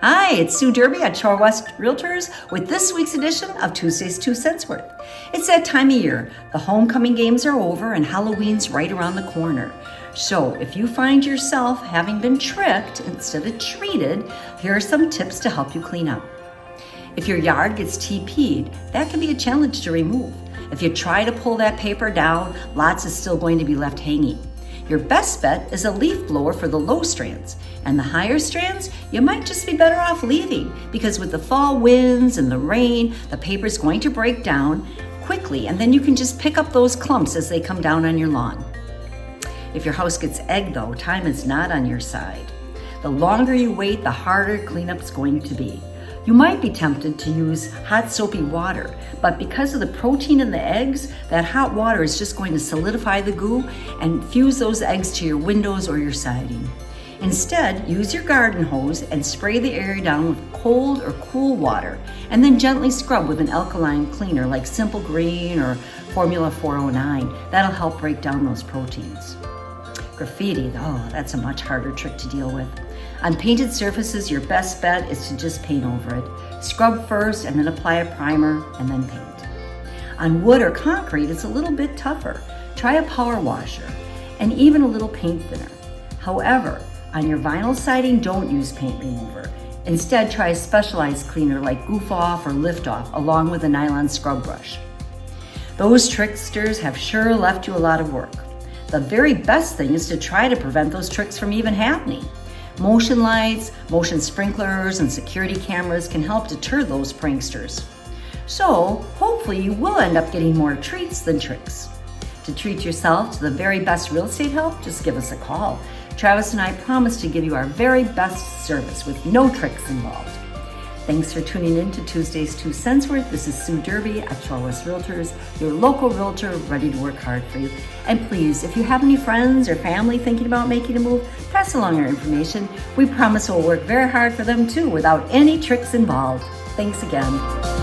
Hi, it's Sue Derby at Shorewest Realtors with this week's edition of Tuesday's 2 cents worth. It's that time of year. The homecoming games are over and Halloween's right around the corner. So if you find yourself having been tricked instead of treated, here are some tips to help you clean up. If your yard gets TP'd, that can be a challenge to remove. If you try to pull that paper down, lots is still going to be left hanging. Your best bet is a leaf blower for the low strands, and the higher strands, you might just be better off leaving because with the fall winds and the rain, the paper is going to break down quickly, and then you can just pick up those clumps as they come down on your lawn. If your house gets egged though, time is not on your side. The longer you wait, the harder cleanup's going to be. You might be tempted to use hot soapy water, but because of the protein in the eggs, that hot water is just going to solidify the goo and fuse those eggs to your windows or your siding. Instead, use your garden hose and spray the area down with cold or cool water, and then gently scrub with an alkaline cleaner like Simple Green or Formula 409. That'll help break down those proteins. Graffiti, that's a much harder trick to deal with. On painted surfaces, your best bet is to just paint over it. Scrub first and then apply a primer and then paint. On wood or concrete, it's a little bit tougher. Try a power washer and even a little paint thinner. However, on your vinyl siding, don't use paint remover. Instead, try a specialized cleaner like Goof Off or Lift Off along with a nylon scrub brush. Those tricksters have sure left you a lot of work. The very best thing is to try to prevent those tricks from even happening. Motion lights, motion sprinklers, and security cameras can help deter those pranksters. So, hopefully you will end up getting more treats than tricks. To treat yourself to the very best real estate help, just give us a call. Travis and I promise to give you our very best service with no tricks involved. Thanks for tuning in to Tuesday's 2 cents worth. This is Sue Derby at Shorewest Realtors, your local realtor ready to work hard for you. And please, if you have any friends or family thinking about making a move, pass along our information. We promise we'll work very hard for them too without any tricks involved. Thanks again.